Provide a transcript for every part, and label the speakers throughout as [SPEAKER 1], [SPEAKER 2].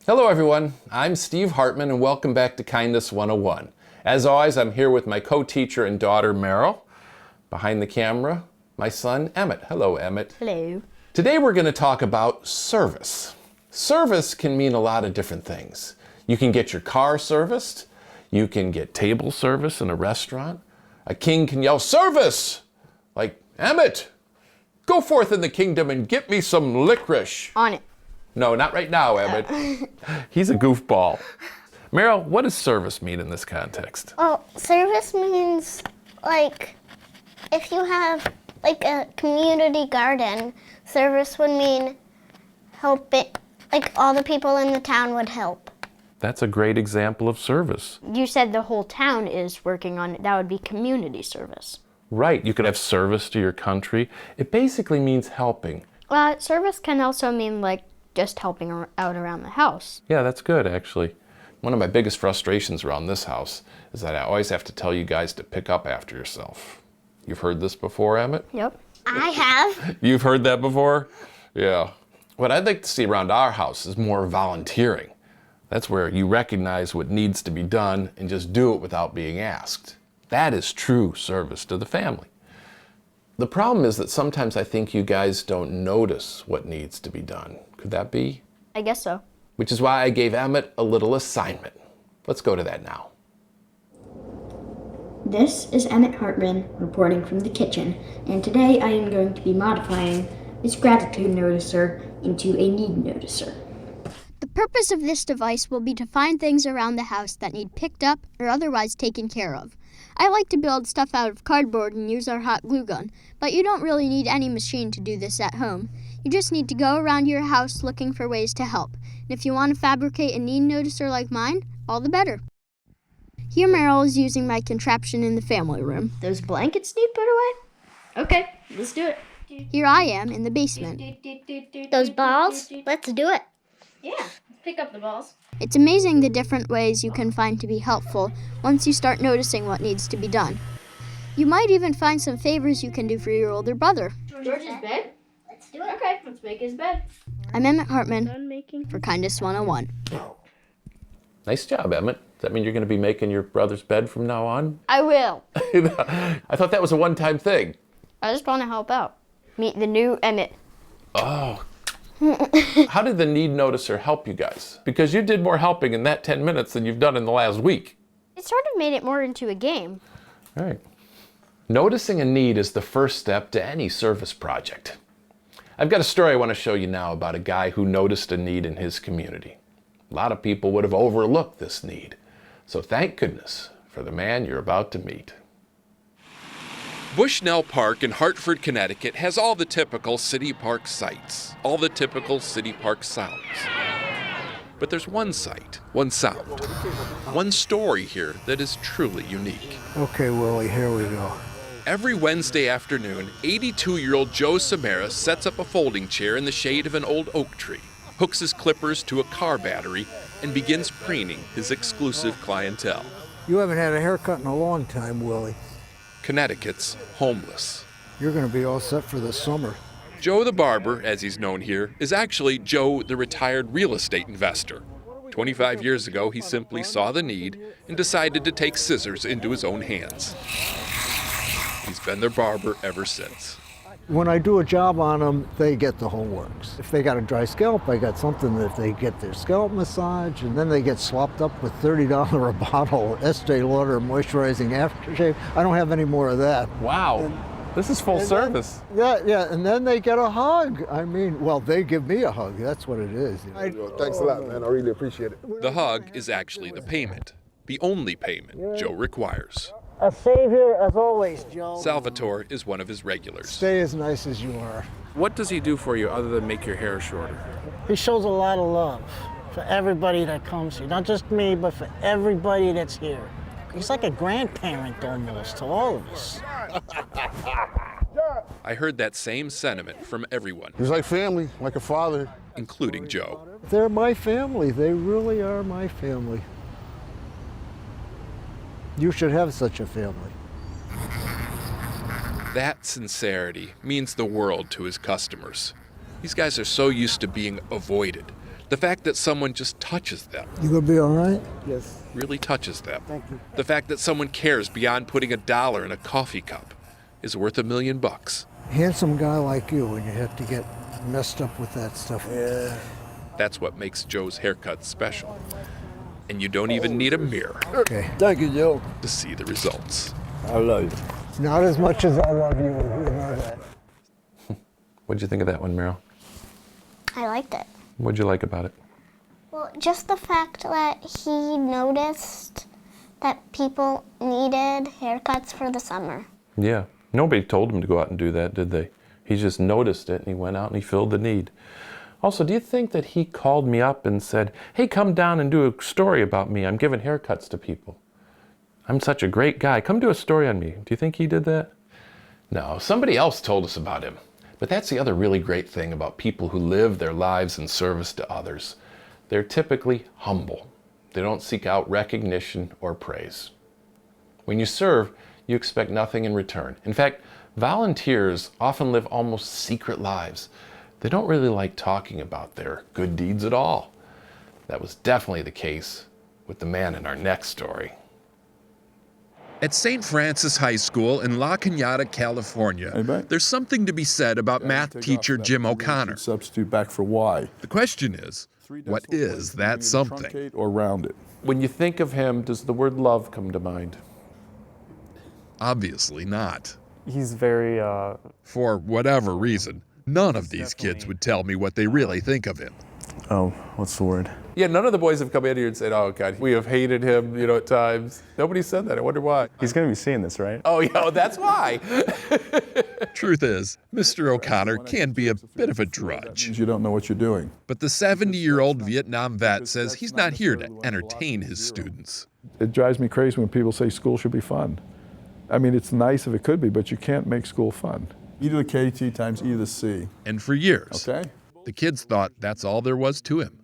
[SPEAKER 1] Hello everyone, I'm Steve Hartman and welcome back to Kindness 101. As always, I'm here with my co-teacher and daughter Meryl. Behind the camera, my son Emmett. Hello Emmett.
[SPEAKER 2] Hello.
[SPEAKER 1] Today we're going to talk about service. Service can mean a lot of different things. You can get your car serviced, you can get table service in a restaurant. A king can yell, "Service!" Like, "Emmett, go forth in the kingdom and get me some licorice."
[SPEAKER 2] On it.
[SPEAKER 1] No, not right now, Emmett. He's a goofball. Meryl, what does service mean in this context?
[SPEAKER 3] Well, service means, like, if you have, like, a community garden, service would mean help it, like, all the people in the town would help.
[SPEAKER 1] That's a great example of service.
[SPEAKER 2] You said the whole town is working on it. That would be community service.
[SPEAKER 1] Right, you could have service to your country. It basically means helping.
[SPEAKER 2] Service can also mean, like, just helping out around the house.
[SPEAKER 1] Yeah, that's good, actually. One of my biggest frustrations around this house is that I always have to tell you guys to pick up after yourself. You've heard this before, Emmett?
[SPEAKER 2] Yep.
[SPEAKER 3] I have.
[SPEAKER 1] You've heard that before? Yeah. What I'd like to see around our house is more volunteering. That's where you recognize what needs to be done and just do it without being asked. That is true service to the family. The problem is that sometimes I think you guys don't notice what needs to be done. Could that be?
[SPEAKER 2] I guess so.
[SPEAKER 1] Which is why I gave Emmett a little assignment. Let's go to that now.
[SPEAKER 4] This is Emmett Hartman reporting from the kitchen, and today I am going to be modifying this gratitude noticer into a need noticer.
[SPEAKER 5] The purpose of this device will be to find things around the house that need picked up or otherwise taken care of. I like to build stuff out of cardboard and use our hot glue gun, but you don't really need any machine to do this at home. You just need to go around your house looking for ways to help. And if you want to fabricate a need noticer like mine, all the better. Here Meryl is using my contraption in the family room.
[SPEAKER 2] Those blankets need put away? Okay, let's do it.
[SPEAKER 5] Here I am in the basement.
[SPEAKER 3] Those balls? Let's do it.
[SPEAKER 2] Yeah, let's pick up the balls.
[SPEAKER 5] It's amazing the different ways you can find to be helpful once you start noticing what needs to be done. You might even find some favors you can do for your older brother.
[SPEAKER 2] George's bed?
[SPEAKER 3] Let's do it.
[SPEAKER 2] Okay, let's make his bed.
[SPEAKER 5] I'm Emmett Hartman for Kindness 101.
[SPEAKER 1] Nice job, Emmett. Does that mean you're going to be making your brother's bed from now on?
[SPEAKER 2] I will.
[SPEAKER 1] I thought that was a one-time thing.
[SPEAKER 2] I just want to help out. Meet the new Emmett.
[SPEAKER 1] Oh. How did the need noticer help you guys? Because you did more helping in that 10 minutes than you've done in the last week.
[SPEAKER 2] It sort of made it more into a game.
[SPEAKER 1] All right. Noticing a need is the first step to any service project. I've got a story I want to show you now about a guy who noticed a need in his community. A lot of people would have overlooked this need. So thank goodness for the man you're about to meet. Bushnell Park in Hartford, Connecticut has all the typical city park sights, all the typical city park sounds. But there's one sight, one sound, one story here that is truly unique.
[SPEAKER 6] Okay, Willie, here we go.
[SPEAKER 1] Every Wednesday afternoon, 82-year-old Joe Samara sets up a folding chair in the shade of an old oak tree, hooks his clippers to a car battery, and begins preening his exclusive clientele.
[SPEAKER 6] You haven't had a haircut in a long time, Willie.
[SPEAKER 1] Connecticut's homeless.
[SPEAKER 6] You're going to be all set for the summer.
[SPEAKER 1] Joe the barber, as he's known here, is actually Joe the retired real estate investor. 25 years ago, he simply saw the need and decided to take scissors into his own hands. He's been their barber ever since.
[SPEAKER 6] When I do a job on them, they get the whole works. If they got a dry scalp, I got something that they get their scalp massage, and then they get slopped up with $30 a bottle Estee Lauder moisturizing aftershave. I don't have any more of that.
[SPEAKER 1] Wow, this is full service.
[SPEAKER 6] Yeah, and then they get a hug. I mean, well, they give me a hug. That's what it is.
[SPEAKER 7] Thanks a lot, man. I really appreciate it.
[SPEAKER 1] The hug is actually the payment, the only payment Joe requires.
[SPEAKER 6] A savior as always, Joe.
[SPEAKER 1] Salvatore is one of his regulars.
[SPEAKER 6] Stay as nice as you are.
[SPEAKER 8] What does he do for you other than make your hair shorter?
[SPEAKER 9] He shows a lot of love for everybody that comes here. Not just me, but for everybody that's here. He's like a grandparent almost to all of us.
[SPEAKER 1] I heard that same sentiment from everyone,
[SPEAKER 7] He's like family, like a father.
[SPEAKER 1] including Joe.
[SPEAKER 6] They're my family. They really are my family. You should have such a family.
[SPEAKER 1] That sincerity means the world to his customers. These guys are so used to being avoided,
[SPEAKER 8] The fact that someone just touches them
[SPEAKER 6] You gonna be all right?
[SPEAKER 7] Yes.
[SPEAKER 8] really touches them.
[SPEAKER 7] Thank you.
[SPEAKER 8] The fact that someone cares beyond putting $1 in a coffee cup is worth $1 million.
[SPEAKER 6] Handsome guy like you, and you have to get messed up with that stuff.
[SPEAKER 7] Yeah.
[SPEAKER 8] That's what makes Joe's haircut special. And you don't even need a mirror
[SPEAKER 6] Okay.
[SPEAKER 7] Thank you, Joe.
[SPEAKER 8] to see the results.
[SPEAKER 7] I love you.
[SPEAKER 6] Not as much as I love you, you know that.
[SPEAKER 1] What'd you think of that one, Meryl?
[SPEAKER 3] I liked it.
[SPEAKER 1] What'd you like about it?
[SPEAKER 3] Well, just the fact that he noticed that people needed haircuts for the summer.
[SPEAKER 1] Yeah. Nobody told him to go out and do that, did they? He just noticed it and he went out and he filled the need. Also, do you think that he called me up and said, hey, come down and do a story about me. I'm giving haircuts to people. I'm such a great guy. Come do a story on me. Do you think he did that? No, somebody else told us about him. But that's the other really great thing about people who live their lives in service to others. They're typically humble. They don't seek out recognition or praise. When you serve, you expect nothing in return. In fact, volunteers often live almost secret lives. They don't really like talking about their good deeds at all. That was definitely the case with the man in our next story.
[SPEAKER 8] At St. Francis High School in La Cañada, California, there's something to be said about math teacher Jim O'Connor.
[SPEAKER 7] Substitute back for Y.
[SPEAKER 8] The question is, what is that something?
[SPEAKER 7] Truncate or round it.
[SPEAKER 1] When you think of him, does the word love come to mind?
[SPEAKER 8] Obviously not.
[SPEAKER 10] He's very,
[SPEAKER 8] For whatever reason, none of these kids would tell me what they really think of him.
[SPEAKER 10] oh, what's the word?
[SPEAKER 1] Yeah, none of the boys have come in here and said, oh, God, we have hated him, at times. Nobody said that. I wonder why.
[SPEAKER 10] He's going to be seeing this, right?
[SPEAKER 1] Oh, yeah, that's why.
[SPEAKER 8] Truth is, Mr. O'Connor can be a bit of a drudge.
[SPEAKER 7] You don't know what you're doing.
[SPEAKER 8] But the 70-year-old Vietnam vet says he's not here to entertain his students.
[SPEAKER 7] It drives me crazy when people say school should be fun. I mean, it's nice if it could be, but you can't make school fun. E to the KT times E to the C.
[SPEAKER 8] And for years,
[SPEAKER 7] Okay?
[SPEAKER 8] the kids thought that's all there was to him.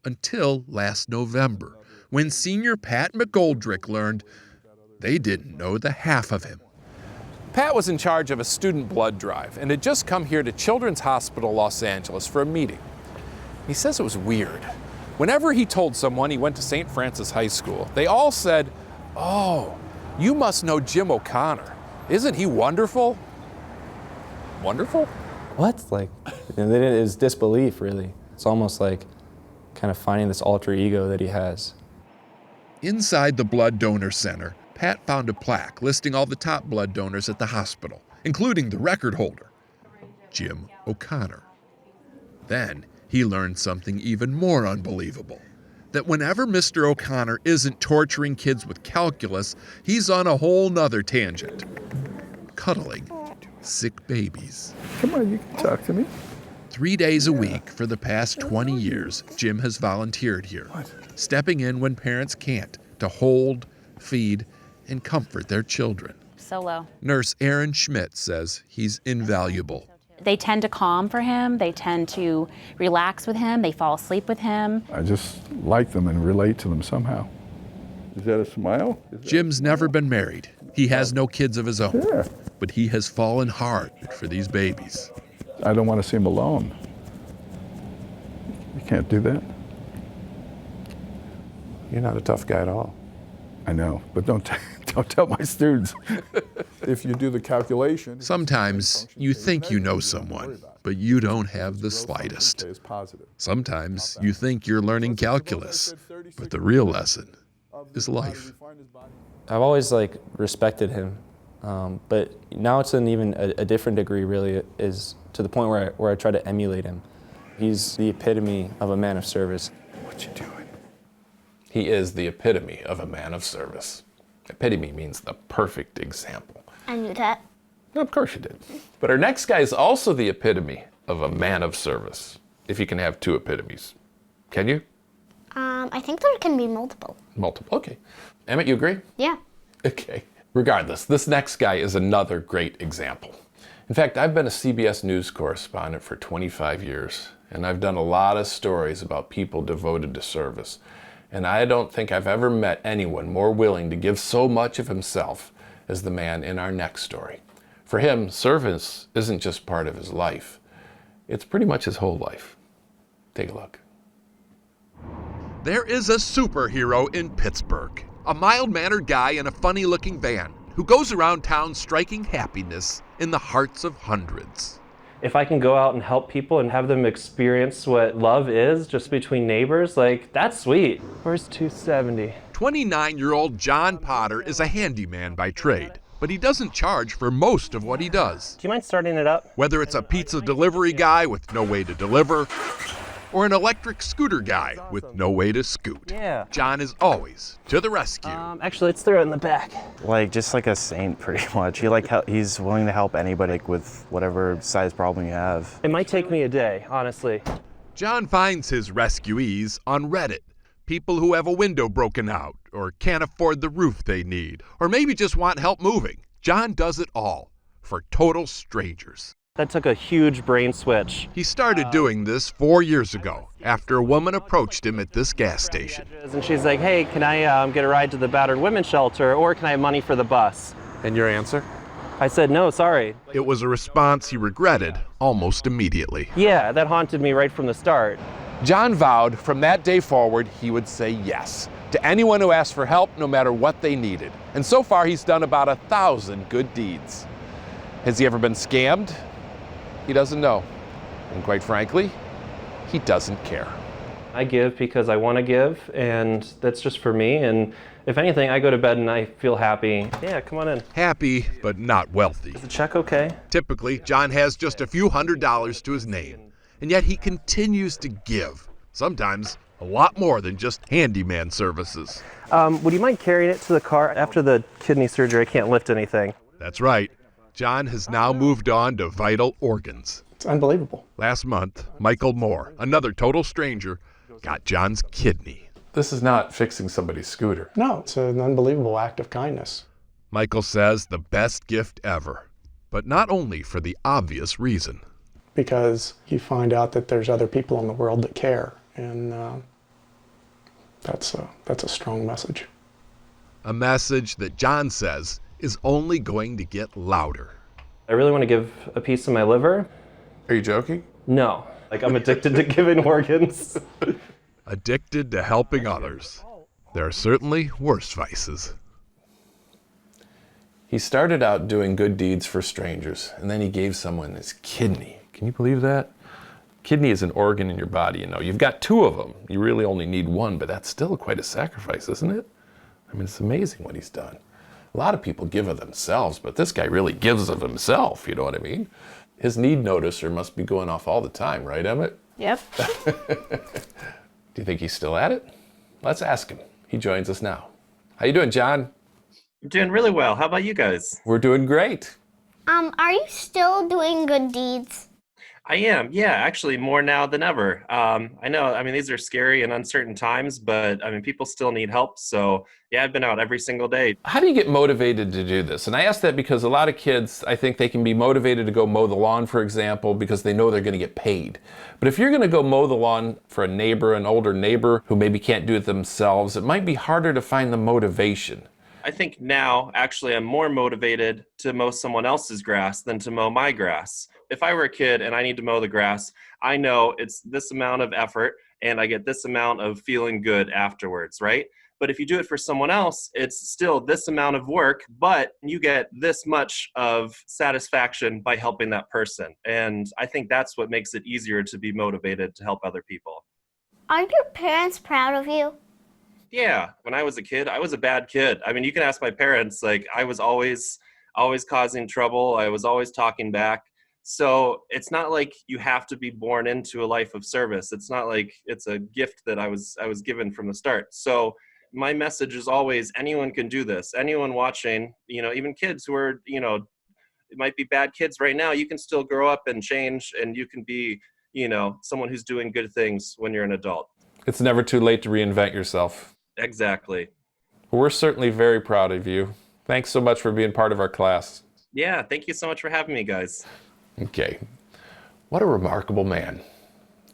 [SPEAKER 8] Until last November, when senior Pat McGoldrick learned they didn't know the half of him.
[SPEAKER 1] Pat was in charge of a student blood drive and had just come here to Children's Hospital Los Angeles for a meeting. He says it was weird. Whenever he told someone he went to St. Francis High School, they all said, oh, you must know Jim O'Connor. Isn't he wonderful? Wonderful?
[SPEAKER 10] What? Like, it was disbelief, really. It's almost like kind of finding this alter ego that he has.
[SPEAKER 8] Inside the blood donor center, Pat found a plaque listing all the top blood donors at the hospital, including the record holder, Jim O'Connor. Then he learned something even more unbelievable, that whenever Mr. O'Connor isn't torturing kids with calculus, he's on a whole nother tangent, cuddling sick babies.
[SPEAKER 7] Come on, you can talk to me.
[SPEAKER 8] 3 days a week for the past 20 years, Jim has volunteered here, stepping in when parents can't to hold, feed, and comfort their children.
[SPEAKER 11] Solo.
[SPEAKER 8] Nurse Erin Schmidt says he's invaluable.
[SPEAKER 11] They tend to calm for him. They tend to relax with him. They fall asleep with him.
[SPEAKER 7] I just like them and relate to them somehow. Is that a smile?
[SPEAKER 8] Jim's never been married. He has no kids of his own.
[SPEAKER 7] Yeah.
[SPEAKER 8] But he has fallen hard for these babies.
[SPEAKER 7] I don't want to see him alone. You can't do that.
[SPEAKER 1] You're not a tough guy at all.
[SPEAKER 7] I know, but don't tell my students. If you do the calculation.
[SPEAKER 8] Sometimes you think you know someone, but you don't have the slightest. Sometimes you think you're learning calculus, but the real lesson is life.
[SPEAKER 10] I've always respected him, but now it's in even a different degree. Really, is to the point where I try to emulate him. He's the epitome of a man of service.
[SPEAKER 1] What you doing? He is the epitome of a man of service. Epitome means the perfect example.
[SPEAKER 3] I knew that.
[SPEAKER 1] Of course you did. But our next guy is also the epitome of a man of service. If you can have two epitomes. Can you?
[SPEAKER 3] I think there can be multiple.
[SPEAKER 1] Multiple, okay. Emmett, you agree?
[SPEAKER 2] Yeah.
[SPEAKER 1] Okay. Regardless, this next guy is another great example. In fact, I've been a CBS News correspondent for 25 years, and I've done a lot of stories about people devoted to service. And I don't think I've ever met anyone more willing to give so much of himself as the man in our next story. For him, service isn't just part of his life. It's pretty much his whole life. Take a look.
[SPEAKER 8] There is a superhero in Pittsburgh, a mild-mannered guy in a funny-looking van who goes around town striking happiness in the hearts of hundreds.
[SPEAKER 10] If I can go out and help people and have them experience what love is just between neighbors, like, that's sweet. Where's 270?
[SPEAKER 8] 29-year-old John Potter is a handyman by trade, but he doesn't charge for most of what he does.
[SPEAKER 10] Do you mind starting it up?
[SPEAKER 8] Whether it's a pizza delivery guy with no way to deliver, or an electric scooter guy with no way to scoot.
[SPEAKER 10] Yeah.
[SPEAKER 8] John is always to the rescue.
[SPEAKER 10] Actually, let's throw it in the back.
[SPEAKER 12] Just like a saint, pretty much. He's willing to help anybody with whatever size problem you have.
[SPEAKER 10] It might take me a day, honestly.
[SPEAKER 8] John finds his rescuees on Reddit. People who have a window broken out, or can't afford the roof they need, or maybe just want help moving. John does it all for total strangers.
[SPEAKER 10] That took a huge brain switch.
[SPEAKER 8] He started doing this 4 years ago after a woman approached him at this gas station.
[SPEAKER 10] And she's like, hey, can I get a ride to the battered women's shelter, or can I have money for the bus?
[SPEAKER 8] And your answer?
[SPEAKER 10] I said, no, sorry.
[SPEAKER 8] It was a response he regretted almost immediately.
[SPEAKER 10] Yeah, that haunted me right from the start.
[SPEAKER 1] John vowed from that day forward he would say yes to anyone who asked for help, no matter what they needed. And so far he's done about 1,000 good deeds. Has he ever been scammed? He doesn't know. And quite frankly, he doesn't care.
[SPEAKER 10] I give because I want to give, and that's just for me. And if anything, I go to bed and I feel happy. Yeah, come on in.
[SPEAKER 8] Happy, but not wealthy.
[SPEAKER 10] Is the check okay?
[SPEAKER 8] Typically, John has just a few $100s to his name, and yet he continues to give. Sometimes a lot more than just handyman services.
[SPEAKER 10] Would you mind carrying it to the car? After the kidney surgery, I can't lift anything.
[SPEAKER 8] That's right. John has now moved on to vital organs.
[SPEAKER 13] It's unbelievable.
[SPEAKER 8] Last month, Michael Moore, another total stranger, got John's kidney.
[SPEAKER 1] This is not fixing somebody's scooter.
[SPEAKER 13] No, it's an unbelievable act of kindness.
[SPEAKER 8] Michael says the best gift ever, but not only for the obvious reason.
[SPEAKER 13] Because you find out that there's other people in the world that care, and that's a strong message.
[SPEAKER 8] A message that John says is only going to get louder.
[SPEAKER 10] I really want to give a piece of my liver.
[SPEAKER 1] Are you joking?
[SPEAKER 10] No. I'm addicted to giving organs.
[SPEAKER 8] Addicted to helping others. There are certainly worse vices.
[SPEAKER 1] He started out doing good deeds for strangers, and then he gave someone his kidney. Can you believe that? Kidney is an organ in your body, you know. You've got 2 of them. You really only need 1, but that's still quite a sacrifice, isn't it? I mean, it's amazing what he's done. A lot of people give of themselves, but this guy really gives of himself, you know what I mean? His need noticer must be going off all the time, right, Emmett?
[SPEAKER 11] Yep.
[SPEAKER 1] Do you think he's still at it? Let's ask him. He joins us now. How you doing, John?
[SPEAKER 14] I'm doing really well. How about you guys?
[SPEAKER 1] We're doing great.
[SPEAKER 3] Are you still doing good deeds?
[SPEAKER 14] I am, yeah, actually more now than ever. I know, these are scary and uncertain times, but people still need help. So yeah, I've been out every single day.
[SPEAKER 1] How do you get motivated to do this? And I ask that because a lot of kids, I think they can be motivated to go mow the lawn, for example, because they know they're going to get paid. But if you're going to go mow the lawn for a neighbor, an older neighbor who maybe can't do it themselves, it might be harder to find the motivation.
[SPEAKER 14] I think now, actually, I'm more motivated to mow someone else's grass than to mow my grass. If I were a kid and I need to mow the grass, I know it's this amount of effort and I get this amount of feeling good afterwards, right? But if you do it for someone else, it's still this amount of work, but you get this much of satisfaction by helping that person. And I think that's what makes it easier to be motivated to help other people.
[SPEAKER 3] Are your parents proud of you?
[SPEAKER 14] Yeah, when I was a kid, I was a bad kid. You can ask my parents, I was always causing trouble. I was always talking back. So it's not like you have to be born into a life of service. It's not like it's a gift that I was given from the start. So my message is always, anyone can do this. Anyone watching, even kids who are, it might be bad kids right now, you can still grow up and change, and you can be, someone who's doing good things when you're an adult.
[SPEAKER 1] It's never too late to reinvent yourself.
[SPEAKER 14] Exactly.
[SPEAKER 1] We're certainly very proud of you. Thanks so much for being part of our class.
[SPEAKER 14] Yeah, thank you so much for having me, guys.
[SPEAKER 1] Okay. What a remarkable man.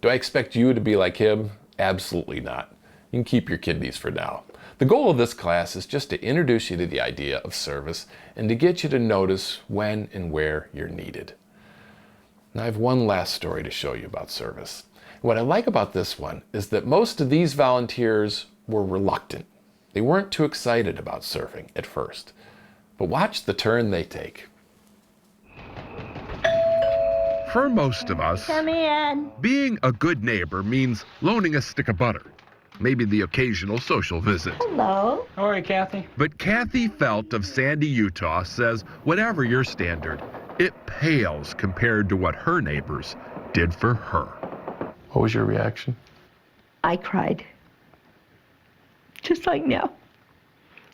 [SPEAKER 1] Do I expect you to be like him? Absolutely not. You can keep your kidneys for now. The goal of this class is just to introduce you to the idea of service and to get you to notice when and where you're needed. Now I have one last story to show you about service. What I like about this one is that most of these volunteers were reluctant. They weren't too excited about serving at first. But watch the turn they take.
[SPEAKER 8] For most of us,
[SPEAKER 3] Come in.
[SPEAKER 8] being a good neighbor means loaning a stick of butter, maybe the occasional social visit.
[SPEAKER 3] Hello.
[SPEAKER 15] How are you, Kathy?
[SPEAKER 8] But Kathy Felt of Sandy, Utah says whatever your standard, it pales compared to what her neighbors did for her.
[SPEAKER 1] What was your reaction?
[SPEAKER 16] I cried. Just like now.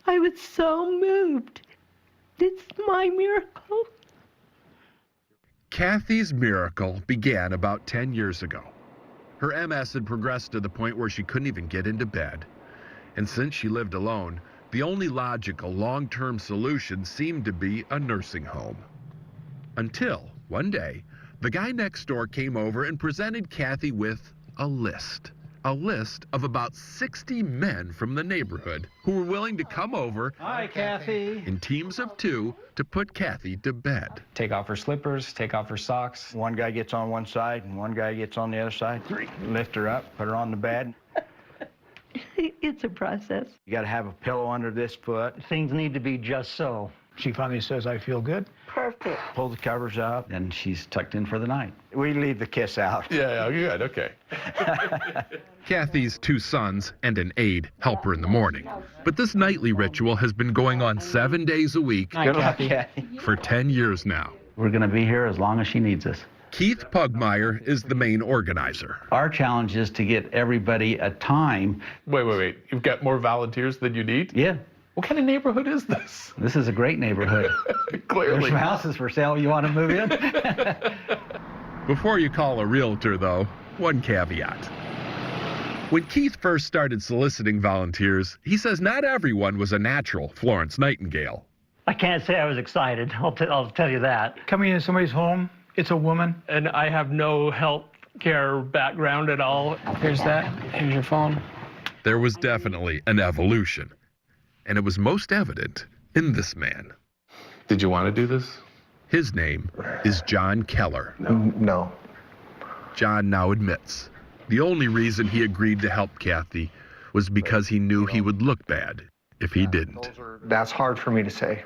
[SPEAKER 16] I was so moved. It's my miracle.
[SPEAKER 8] Kathy's miracle began about 10 years ago. Her MS had progressed to the point where she couldn't even get into bed. And since she lived alone, the only logical long-term solution seemed to be a nursing home. Until one day, the guy next door came over and presented Kathy with a list of about 60 men from the neighborhood who were willing to come over.
[SPEAKER 15] Hi, Kathy.
[SPEAKER 8] In teams of 2 to put Kathy to bed.
[SPEAKER 15] Take off her slippers, take off her socks.
[SPEAKER 17] One guy gets on one side and one guy gets on the other side. Lift her up, put her on the bed.
[SPEAKER 16] It's a process.
[SPEAKER 17] You got to have a pillow under this foot.
[SPEAKER 15] Things need to be just so. She finally says, I feel good.
[SPEAKER 16] Perfect.
[SPEAKER 17] Pull the covers up.
[SPEAKER 15] And she's tucked in for the night.
[SPEAKER 17] We leave the kiss out.
[SPEAKER 1] Yeah, good, okay.
[SPEAKER 8] Kathy's 2 sons and an aide help her in the morning. But this nightly ritual has been going on 7 days a week
[SPEAKER 15] Good luck, Kathy.
[SPEAKER 8] for 10 years now.
[SPEAKER 15] We're going to be here as long as she needs us.
[SPEAKER 8] Keith Pugmire is the main organizer.
[SPEAKER 15] Our challenge is to get everybody a time.
[SPEAKER 1] Wait. You've got more volunteers than you need?
[SPEAKER 15] Yeah.
[SPEAKER 1] What kind of neighborhood is this?
[SPEAKER 15] This is a great neighborhood.
[SPEAKER 1] Clearly.
[SPEAKER 15] There's some houses for sale. You want to move in?
[SPEAKER 8] Before you call a realtor, though, one caveat. When Keith first started soliciting volunteers, he says not everyone was a natural Florence Nightingale.
[SPEAKER 15] I can't say I was excited. I'll tell you that. Coming into somebody's home, it's a woman, and I have no health care background at all. Here's that. Here's your phone.
[SPEAKER 8] There was definitely an evolution, and it was most evident in this man.
[SPEAKER 1] Did you want to do this?
[SPEAKER 8] His name is John Keller.
[SPEAKER 17] No.
[SPEAKER 8] John now admits the only reason he agreed to help Kathy was because he knew he would look bad if he didn't.
[SPEAKER 17] That's hard for me to say.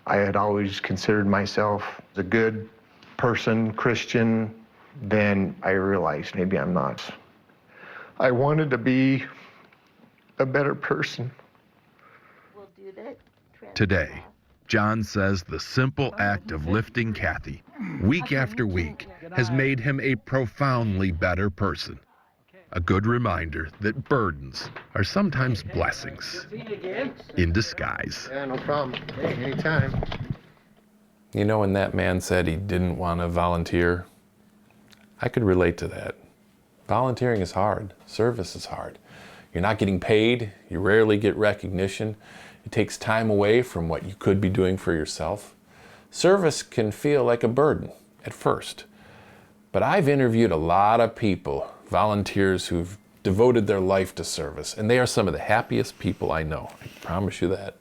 [SPEAKER 17] I had always considered myself a good person, Christian. Then I realized maybe I'm not. I wanted to be a better person.
[SPEAKER 8] Today, John says the simple act of lifting Kathy week after week has made him a profoundly better person. A good reminder that burdens are sometimes blessings in disguise.
[SPEAKER 17] Yeah, no problem. Hey, anytime.
[SPEAKER 1] You know, when that man said he didn't want to volunteer, I could relate to that. Volunteering is hard. Service is hard. You're not getting paid. You rarely get recognition. It takes time away from what you could be doing for yourself. Service can feel like a burden at first. But I've interviewed a lot of people, volunteers who've devoted their life to service, and they are some of the happiest people I know. I promise you that.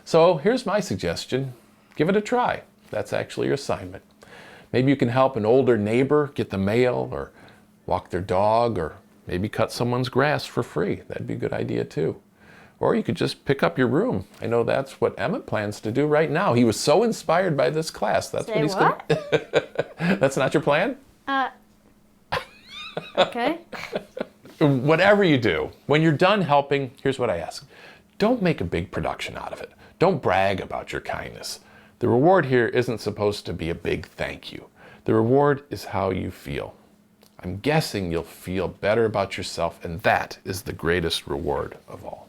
[SPEAKER 1] So here's my suggestion. Give it a try. That's actually your assignment. Maybe you can help an older neighbor get the mail, or walk their dog, or maybe cut someone's grass for free. That'd be a good idea too. Or you could just pick up your room. I know that's what Emmett plans to do right now. He was so inspired by this class. That's
[SPEAKER 2] Say
[SPEAKER 1] what he's
[SPEAKER 2] what?
[SPEAKER 1] gonna That's not your plan?
[SPEAKER 2] Okay.
[SPEAKER 1] Whatever you do, when you're done helping, here's what I ask. Don't make a big production out of it. Don't brag about your kindness. The reward here isn't supposed to be a big thank you. The reward is how you feel. I'm guessing you'll feel better about yourself, and that is the greatest reward of all.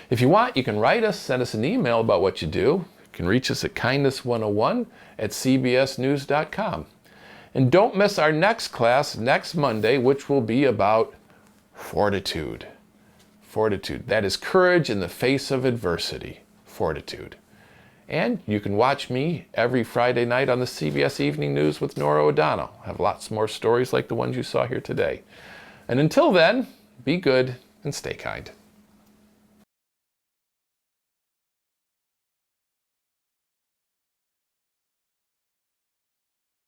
[SPEAKER 1] If you want, you can write us, send us an email about what you do. You can reach us at kindness101@cbsnews.com. And don't miss our next class next Monday, which will be about fortitude. Fortitude. That is courage in the face of adversity. Fortitude. And you can watch me every Friday night on the CBS Evening News with Nora O'Donnell. I have lots more stories like the ones you saw here today. And until then, be good and stay kind.